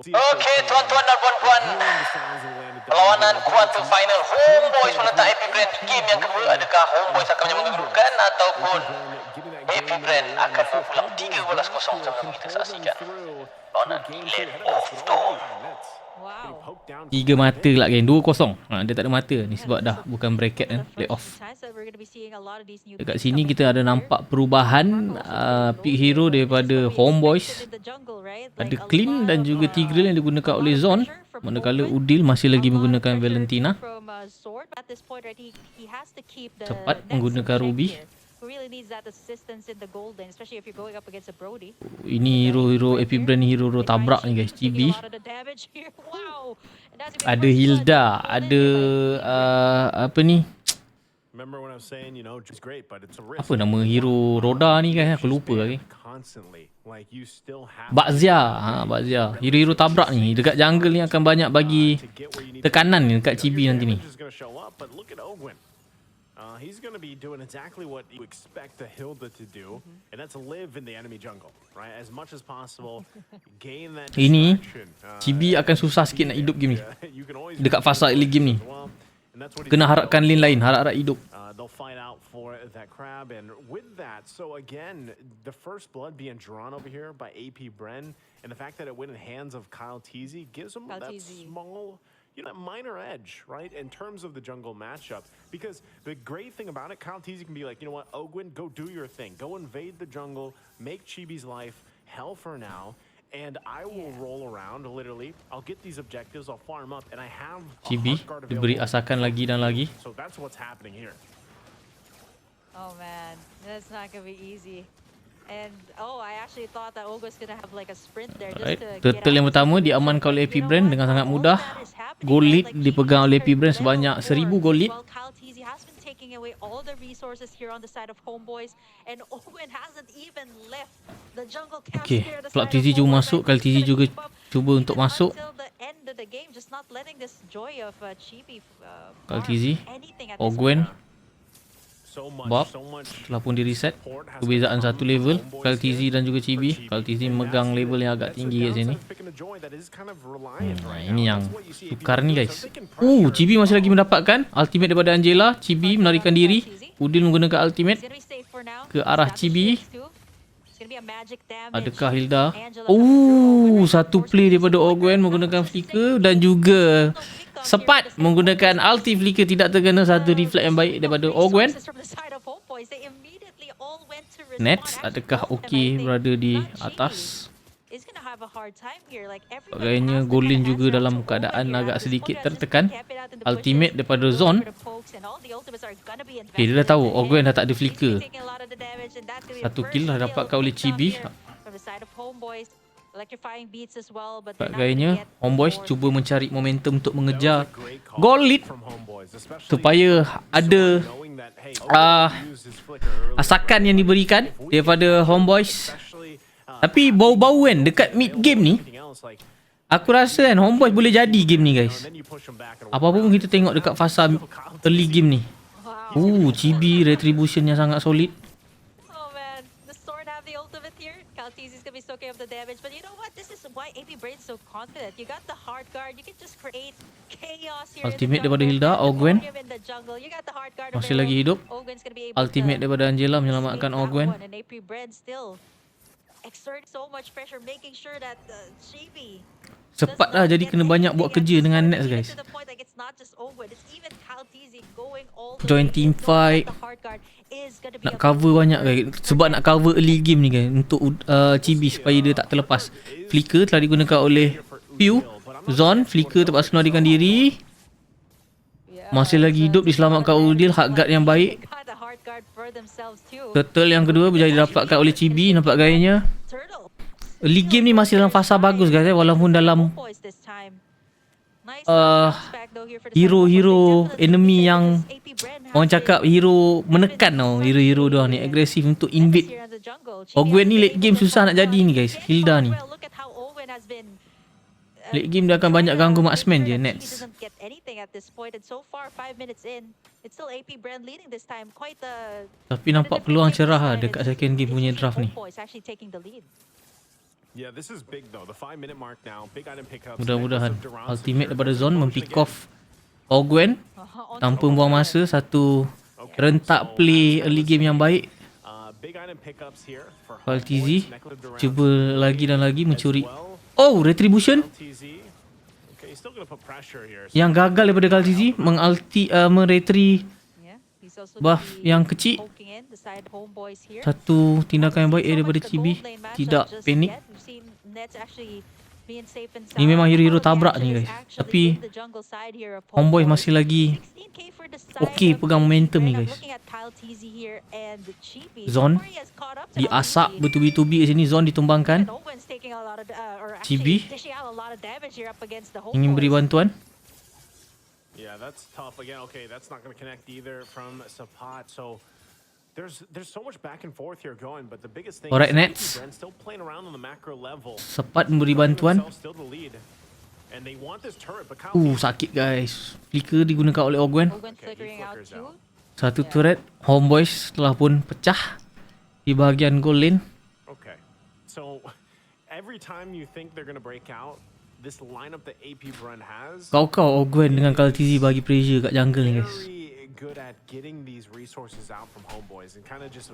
Okey, tuan-tuan dan puan-puan, perlawanan quarter final Homebois menentang AP BREN di game yang kedua. Adakah Homebois akan menyambung kedudukan ataupun AP BREN akan berpulang 13-0 sama kita saksikan perlawanan di lane of Dawn. Tiga mata lah geng, 2-0. Dia tak ada mata ni sebab dah bukan bracket kan, playoff. Dekat sini kita ada nampak perubahan pick hero daripada Homebois. Ada Clean dan juga Tigreal yang digunakan oleh Zon, manakala Udil masih lagi menggunakan Valentina. Cepat menggunakan Ruby. Ini hero-hero AP BREN ni, hero-hero tabrak ni guys. Chibi, ada Hilda, ada apa ni, apa nama hero Roda ni guys, aku lupa lagi. Bakzia, Bakzia. Hero-hero tabrak ni dekat jungle ni akan banyak bagi tekanan ni dekat Chibi nanti ni. He's going to be doing exactly what you expect a Hilda to do, and that's live in the enemy jungle, right? As much as possible, gain that Ini distraction. Chibi akan susah sikit nak hidup game ni. Dekat fasa early game ni kena harapkan lane lain, harap-harap hidup. They'll fight out for that crab, and with that, so again, the first blood being drawn over here by AP BREN, and the fact that it went in the hands of Kyle Teasy gives him that small, that minor edge, right, in terms of the jungle matchup. Because the great thing about it, Kyle Teasy can be like, you know what, Ogwyn, go do your thing. Go invade the jungle, make Chibi's life hell for now, and I will roll around, literally. I'll get these objectives, I'll farm up, and I have Chibi diberi asakan lagi dan lagi. So that's what's happening here. Oh man, that's not gonna be easy. And I actually thought that Olga's gonna have like a sprint there just to get Turtle yang pertama diamankan oleh AP BREN dengan sangat mudah. Gold lead dipegang oleh AP BREN sebanyak 1000 gold lead. Kyle Teasy has been taking away all the resources here on the side of Homebois, and Ogwyn hasn't even left the jungle camp Okay, here. Club TZ cuba masuk, Kyle TZ juga cuba untuk masuk. Kyle TZ, Ogwyn, Bob telah pun di reset. Perbezaan satu level, Kyle TZ dan juga Chibi. Kyle TZ megang level yang agak tinggi kat sini. Ini yang sukar ni guys. Chibi masih lagi mendapatkan ultimate daripada Angela. Chibi melarikan diri. Udil menggunakan ultimate ke arah Chibi. Adakah Hilda? Satu play daripada Ogwyn menggunakan flicker dan juga Sepat menggunakan ulti flicker, tidak terkena. Satu reflect yang baik daripada Ogwyn. Nets adakah okey berada di atas? Agaknya Golin juga dalam keadaan agak sedikit tertekan. Ultimate daripada Zon. Okay, dia dah tahu Ogwyn dah tak ada flicker. Satu kill dah dapatkan oleh Chibi. Agaknya Homebois cuba mencari momentum untuk mengejar goal lead supaya ada asakan yang diberikan daripada Homebois. Tapi bau-bau kan dekat mid game ni, aku rasa kan Homebois boleh jadi game ni guys. Apa pun kita tengok dekat fasa early game ni. Chibi retribution yang sangat solid. Ultimate daripada Hilda, Ogwyn masih lagi hidup. Ultimate daripada Angela menyelamatkan Ogwyn. Cepat lah, jadi kena banyak buat kerja dengan Nets guys. Join team fight, nak cover banyak guys. Sebab nak cover early game ni guys, untuk Chibi supaya dia tak terlepas. Flicker telah digunakan oleh Pew. Zon, flicker terpaksa melarikan diri. Masih lagi hidup, diselamatkan Udil. Hard guard yang baik. Turtle yang kedua berjaya didapatkan oleh Chibi. Nampak gayanya early game ni masih dalam fasa bagus guys, walaupun dalam hero-hero enemy yang orang cakap hero menekan hero-hero dia ni agresif untuk invade. Ogwyn ni late game susah nak jadi ni guys. Hilda ni late game dia akan banyak ganggu marksman je Nets. Tapi nampak peluang cerah dekat second game punya draft ni. Yeah, this is big though. The 5-minute mark now. Big item pickups. Mudah-mudahan Necklace of Duran ultimate secured. daripada There's Zon a push mempick again. off Ogwen tanpa buang masa. Satu rentak play early game yang baik. Big item pickups here for Kaltizi Homeboys. Necklace of Duran cuba lagi dan lagi mencuri. as well. Oh, retribution Kaltizi. Okay, he's still gonna put pressure here. So yang gagal daripada Kaltizi meretri Yeah, he's also buff gonna be yang kecil. poking in the side homeboys here. Satu tindakan yang baik So daripada much the Chibi. gold lane matchup Tidak just panik. yet. We've seen Nets actually being safe and Ni sound. memang hero-hero All of the tabrak action ni, is guys. actually Tapi in the jungle side here of Homeboys Homeboys. masih lagi 16K for the side okey of pegang momentum ni, BREN. I'm guys. looking at Kyle TZ here and Chibi. Zon Before he has caught up to diasak LTZ, bertubi-tubi kat sini. Zon ditumbangkan. and Owen's taking a lot of, or Chibi actually dishing out a lot of damage here up against the ingin beri Homeboys. bantuan. yeah, that's tough again. Okay, that's not gonna connect either from Sapat. So there's so much back and forth here going, but the biggest thing Alright, is Nets. BREN still playing around on the macro level. Sepat memberi bantuan. Themselves still the lead. And they want this turret, but Kyle Sakit guys. Flicker digunakan oleh Ogwen. Owen flickering out flickers too. out. Satu turret Homeboys telah pun pecah di bahagian goal lane. Okay. So every time you think they're gonna break out, this lineup that AP BREN has Kau Ogwen dengan Kaltizi bagi pressure kat jungle ni guys. very good at getting these resources out from Homeboys and kind of just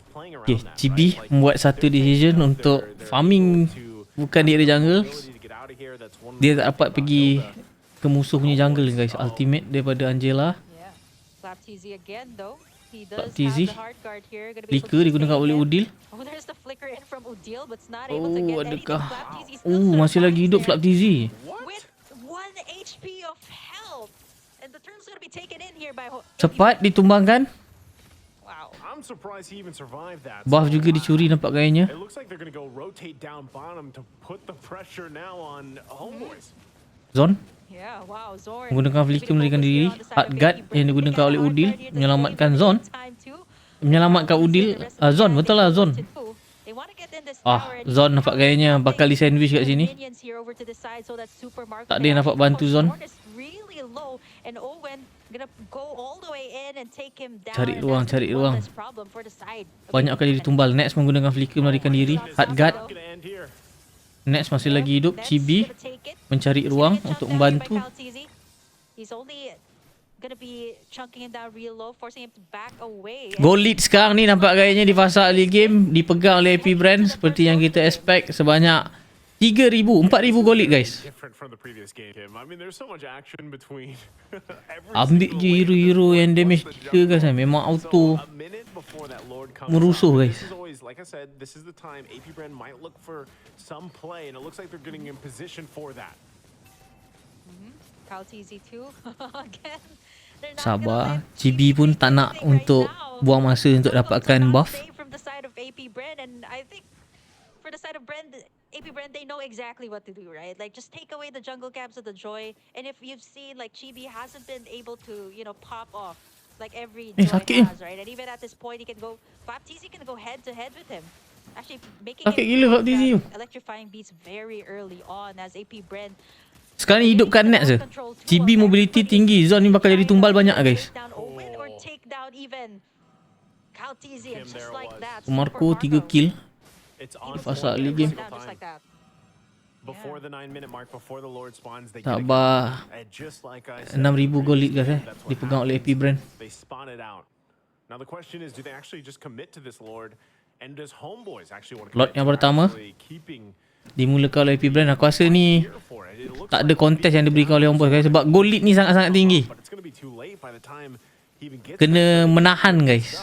playing around Okay, that. Chibi right? Like, membuat satu they're decision taking up untuk their farming able to bukan di area jungle. ability to get out of here. That's one Dia thing tak dapat about pergi Hilda. ke musuh punya jungle ni guys. Ultimate daripada Angela. Yeah. Slap TZ again though. He Slap does TZ. have the hard guard here. Gonna be able Flicker to digunakan sustain oleh him. Udil. Oh, there's the flicker in from Udil, but it's not able to get anything. Adakah Slap TZ still masih lagi hidup survives Flap TZ. What? with 1 HP of health. And the turn's gonna be taken in here by Cepat ditumbangkan. Wow. I'm surprised he even survived that. Buff So, juga dicuri nampak gayanya. it looks like they're gonna go rotate down bottom to put the pressure now on Homeboys. Zon Yeah, wow, Zorn. menggunakan flicker melarikan diri. Hard guard yang digunakan oleh Udil menyelamatkan Zon. Menyelamatkan Udil. Zon, betul lah Zon. Zon nampak gayanya bakal di sandwich kat sini. Tak ada yang dapat bantu Zon. Cari ruang, cari ruang. Banyak kali ditumbal. Next menggunakan flicker melarikan diri. Hard guard. It's gonna end here. Next masih lagi hidup. Chibi mencari ruang untuk membantu. Goal lead sekarang ni nampak gayanya di fasa early game dipegang oleh AP BREN seperti yang kita expect. Sebanyak 3,000, 4,000 goal lead guys. Different from the previous game, Kim. I mean, there's so much action between every Ambil single je lane. hero-hero yang damage kita guys. Memang auto So, a minute before that Lord comes merusuh, out, guys. This is always, like I said, this is the time AP BREN might look for some play, and it looks like they're getting in position for that. Kyle TZ too. Again, they're not Sabar. gonna let Chibi pun tak nak anything right untuk now. buang masa untuk dapatkan buff. From the side of AP BREN, and I think for the side of BREN, AP BREN, they know exactly what to do, right? Like just take away the jungle camps of the Joy, and if you've seen like Chibi hasn't been able to, you know, pop off like every Joy sakit. has, right? And even at this point, he can go. Baptiste can go head to head with him. Actually, making Sakit him gila feel Baptiste tu. that electrifying beats very early on as AP BREN. Sekarang ni hidupkan Nets je. Chibi mobility tinggi. Zon ni bakal jadi tumbal banyak guys. Marco 3 kill. It's on Fasa every early game. single time. Before the 9-minute mark, before the Lord spawns, they Sabar. and just like I said, 6,000 goal lead guys that's what dipegang oleh happens. AP BREN. They spawn it out. Now the question is, do they actually just commit to this Lord? And does Homeboys actually want to Lord yang pertama keeping dimulakan oleh AP BREN. Aku rasa ni here for it? It looks tak ada like contest yang diberikan oleh Homeboys guys sebab goal lead ni sangat-sangat tinggi. but it's going to be too late by the time he even gets Kena there. menahan guys.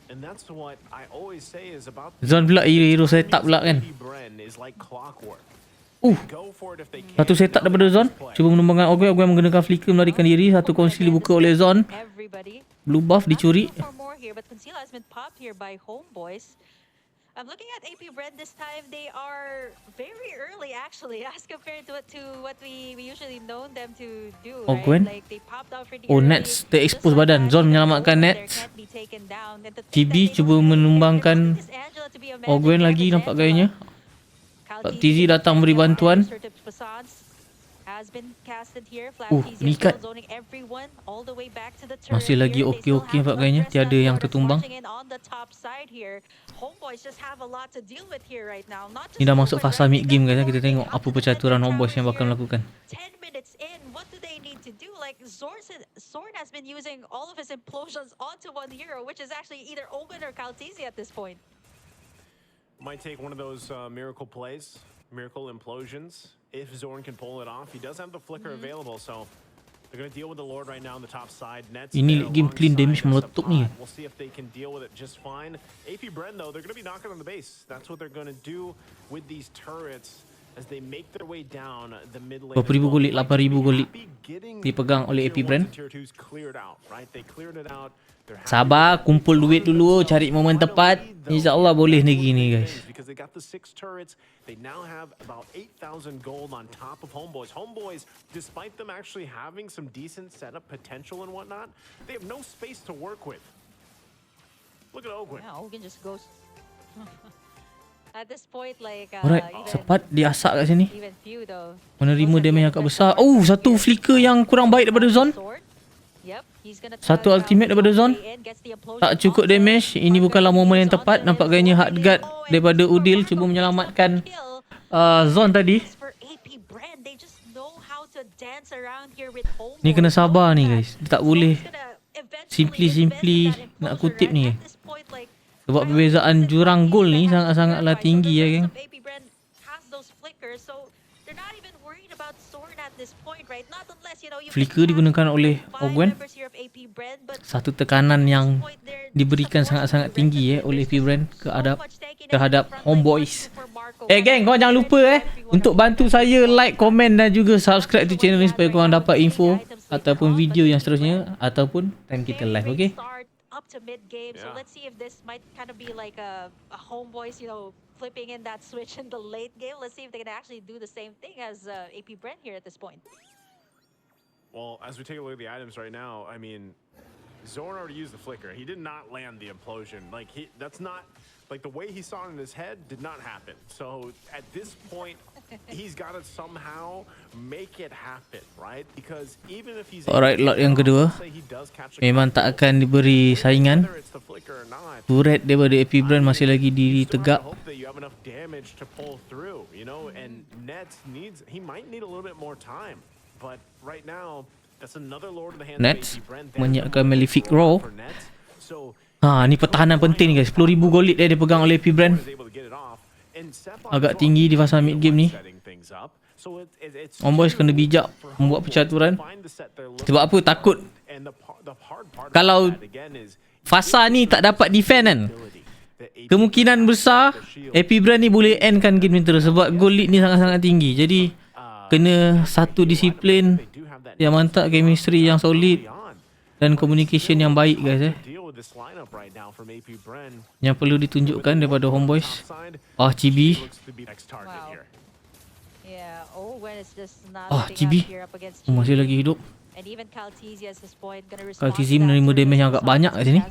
And that's what I always say is about Zon pula hero-hero setup pula kan. BREN is like clockwork. Go for it if they can. Satu setup daripada Zon. Cuba menumbangkan Ogwen. Ogwen menggunakan flicker melarikan diri. Satu konsili dibuka oleh Zon. Blue buff dicuri. For more here, but Conceal has been popped here by Homeboys. I'm looking at AP BREN this time. They are very early actually, as compared to what we usually known them to do. Ogwen. Right? Like they popped out pretty Oh, early. Nets ter-expose Just like badan. that, Zon even menyelamatkan though Nets. they can't be taken down. And to think Chibi that they cuba don't even menumbangkan care. This Angela to be a man Ogwen to lagi damage nampak Angela. gayanya. Kyle Pak TZ TZ datang beri bantuan. assertive facades. has been casted here. Ni Flaptizia kat. still zoning everyone all the way back to the Masih turret lagi here. They still okey-okey have agaknya. Bloodrest Tiada and yang Lourdes tertumbang. watching in on the top side here. Homeboys just have a lot to deal with here right now. Not Ni just dah masuk Homeboys, fasa right? mid They game got guys. Kita Lord, they tengok have apa to defend percaturan their Homeboys yang towers bakal here. lakukan. 10 minutes in, what do they need to do? Like Zorn has been using all of his implosions onto one hero, which is actually either Ogun or Kaltizi at this point. Might take one of those miracle plays, miracle implosions. If Zorn can pull it off, he does have the flicker available, so they're going to deal with the Lord right now on the top side. Nets Ini there game clean damage alongside meletup ni. We'll see if they can deal with it just fine. AP Bren though, they're going to be knocking on the base. That's what they're going to do with these turrets as they make their way down the mid lane. Berapa ribu golik? 8,000 golik dipegang oleh AP Bren. Sabar, kumpul duit dulu, cari momen tepat. InsyaAllah boleh negeri ni guys. Because they got the 6 turrets, they now have about 8,000 gold on top of Homeboys. Homeboys, despite them actually having some decent setup potential and whatnot, they have no space to work with. Look at Ogun. Yeah, Ogun just goes. At this point, like Alright, cepat diasak kat sini. even few though. Menerima damage yang agak besar. Oh, satu flicker yang kurang baik daripada Zon. Satu ultimate daripada Zon. Tak cukup damage. Ini bukanlah momen yang tepat. Nampak gayanya hard guard daripada Udil cuba menyelamatkan Zon tadi. Ni kena sabar ni guys. Dia tak boleh simply nak kutip ni. Sebab perbezaan jurang gol ni sangat-sangatlah tinggi ya geng. Flicker digunakan oleh Ogun. Satu tekanan yang diberikan sangat-sangat tinggi oleh AP Bren terhadap Homeboys. Geng, korang jangan lupa untuk bantu saya like, komen dan juga subscribe to channel ni supaya korang dapat info ataupun video yang seterusnya ataupun time kita live, okay? Up to mid game, so let's see if this might kind of be like a Homeboys, flipping in that switch in the late game. Let's see if they can actually do the same thing as AP Bren here at this point. Well, as we take a look at the items right now, I mean, Zorn already used the flicker. He did not land the implosion. Like that's not like the way he saw it in his head did not happen. So at this point, he's got to somehow make it happen, right? Because even if he's alright, lot yang kedua memang tak akan diberi saingan. Turret daripada AP Bren masih lagi diri tegak. Nets menyiapkan Malefic Row. Ni pertahanan penting ni guys. 10,000 golit dia pegang oleh AP Bren. Agak tinggi di fasa mid game ni. Homeboys kena bijak membuat percaturan. Sebab apa? Takut kalau fasa ni tak dapat defend kan, kemungkinan besar AP Bren ni boleh endkan game ni terus. Sebab goal lead ni sangat-sangat tinggi. Jadi kena satu disiplin yang mantap, chemistry yang solid dan communication yang baik guys yang perlu ditunjukkan daripada Homeboys. Chibi. Chibi masih lagi hidup. Kaltizi menerima damage yang agak banyak kat sini.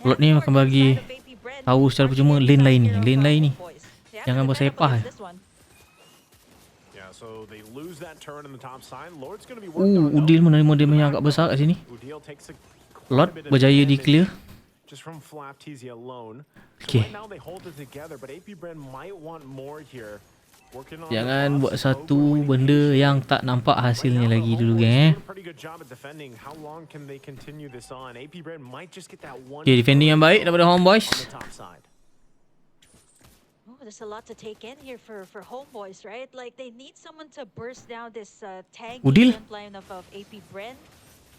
Lord ni akan bagi tahu secara percuma lane lain ni. Jangan bersepah. Udil menerima damage yang agak besar kat sini. Lord berjaya di clear. Okay. Jangan buat satu benda yang tak nampak hasilnya lagi dulu geng. Okay, defending yang baik daripada Homeboys. There's a lot to take in here for Homeboys, right? Like they need someone to burst down this tanky front line of AP Bren,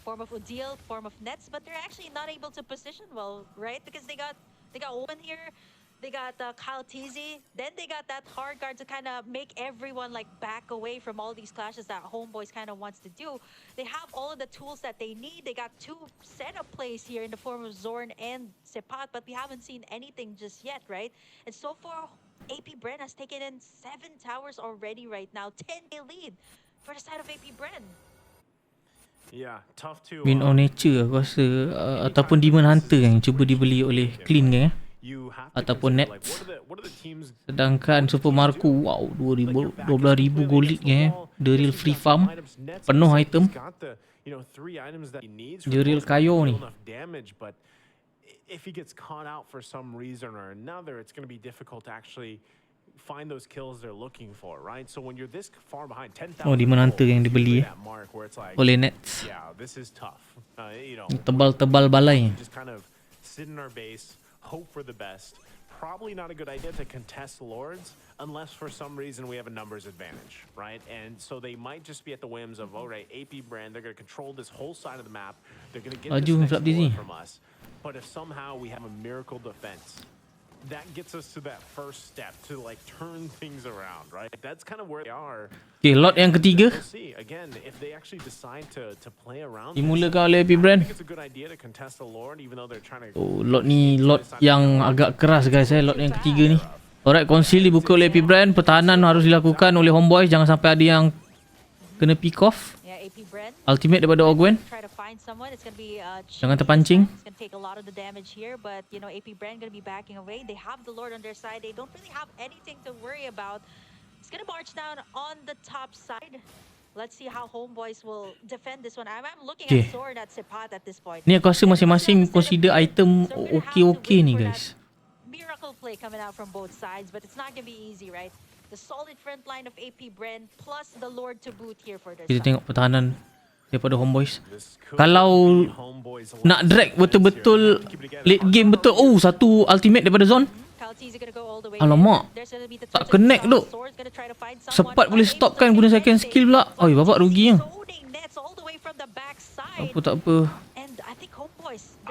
form of Udil, form of Nets, but they're actually not able to position well, right? Because they got Owen here, they got Kaltizi, then they got that hard guard to kind of make everyone like back away from all these clashes that Homeboys kind of wants to do. They have all of the tools that they need. They got 2 setup plays here in the form of Zorn and Sepat, but we haven't seen anything just yet, right? And so far, AP Bren has taken in 7 towers already right now. 10k lead for the side of AP Bren. Yeah, tough to Win on nature aku rasa ataupun Demon Hunter kan cuba dibeli oleh Clean kan. you have to ataupun consider, like, Nets. what are the teams Sedangkan Super Marco, wow, 2000, 12,000 gold league The real free farm, penuh item. Dia real kayo ni. But if he gets caught out for some reason or another, it's going to be difficult to actually find those kills they're looking for, right? So when you're this far behind, 10,000 Oh, di mana hantar yang gold, dibeli that mark where it's like, oleh Nets. yeah, this is tough. Tebal-tebal balai. Just kind of sit in our base, hope for the best. Probably not a good idea to contest Lords unless for some reason we have a numbers advantage, right? And so they might just be at the whims of, all right, AP Brand, they're going to control this whole side of the map. They're going to get this next Lord from us. But if somehow we have a miracle defense, that gets us to that first step to like turn things around, right? That's kind of where they are. Okay, lot yang ketiga We'll see again if they actually decide to play around. dimulakan oleh AP Brand. I think it's a good idea to contest the Lord even though they're trying to. Oh, lot ni lot yang agak keras guys lot yang ketiga ni. Alright, conceal dibuka oleh AP Brand. Pertahanan harus dilakukan oleh Homeboys. Jangan sampai ada yang kena pick off. Yeah, AP Brand. Ultimate daripada Ogwen. Try to find someone. It's gonna be Jangan terpancing. It's gonna take a lot of the damage here, but you know AP Brand gonna be backing away. They have the Lord on their side. They don't really have anything to worry about. It's gonna march down on the top side. Let's see how Homeboys will defend this one. I'm looking at Sword at Sepat at this point. Ni aku rasa masing-masing consider item okey-okey ni guys. Miracle play coming out from both sides, but it's not gonna be easy, right? The solid front line of AP Bren plus the Lord to boot here for their Kita side. tengok pertahanan daripada Homeboys. Kalau nak drag betul-betul late game betul. Oh, satu ultimate daripada Zone. Alamak, tak connect tu. Sepat boleh stopkan guna second skill pula. Oi, babak rugi lah. Tak apa.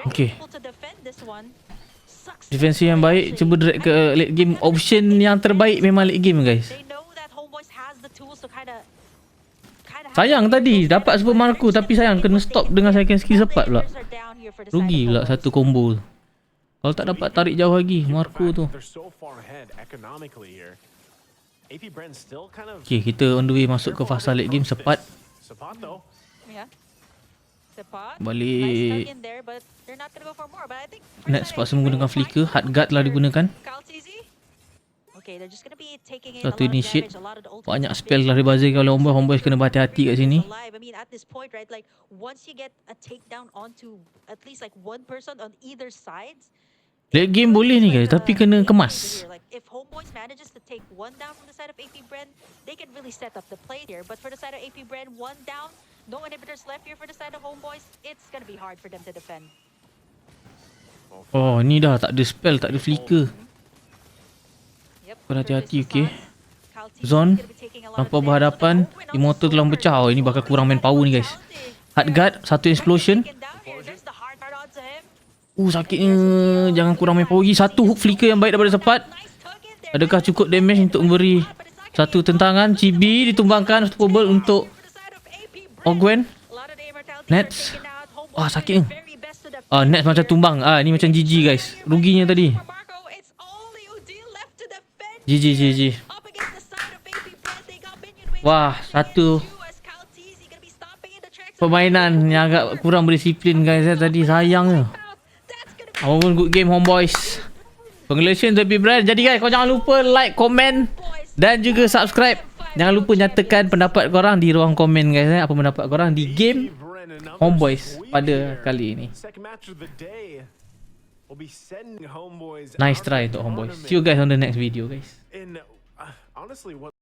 Okay. Defensive yang baik. Cuba drag ke late game. Option yang terbaik memang late game guys. Sayang tadi dapat Super Marco tapi sayang kena stop dengan second skill sepat pula. Rugi pula satu combo tu. Kalau tak dapat tarik jauh lagi Marco tu. Okay, kita on the way masuk ke fasa late game. Sepat balik. Nets paksa menggunakan flicker. Hard guard lah digunakan. Satu initiate. Banyak spell lah dibazirkan oleh Homeboys. Homeboys kena berhati-hati kat sini. Late game boleh ni guys, tapi kena kemas. If Homeboys manages to take one down from the side of AP Bren, they can really set up the play here. But for the side of AP Bren, one down, no inhibitors left here for the side of Homeboys. It's gonna be hard for them to defend. Oh, ni dah tak ada spell, tak ada flicker. Berhati-hati, okay. Zone tanpa berhadapan. Immortal telah pecah. Oh, ini bakal kurang manpower ni guys. Hard guard, satu explosion. Sakitnya. Jangan kurang manpower lagi. Satu hook flicker yang baik daripada Sepat. Adakah cukup damage untuk memberi satu tentangan? Chibi ditumbangkan. Satu bubble untuk Ogwen. Nets. Sakitnya. Nets macam tumbang. Ni macam GG guys. Ruginya tadi. GG. Wah, satu permainan yang agak kurang berdisiplin guys tadi. Sayangnya. Walaupun good game Homeboys. Congratulations to AP Bren. Jadi guys, kau jangan lupa like, komen dan juga subscribe. Jangan lupa nyatakan pendapat korang di ruang komen guys. Apa pendapat korang di game Homeboys pada kali ini. Nice try untuk Homeboys. See you guys on the next video guys.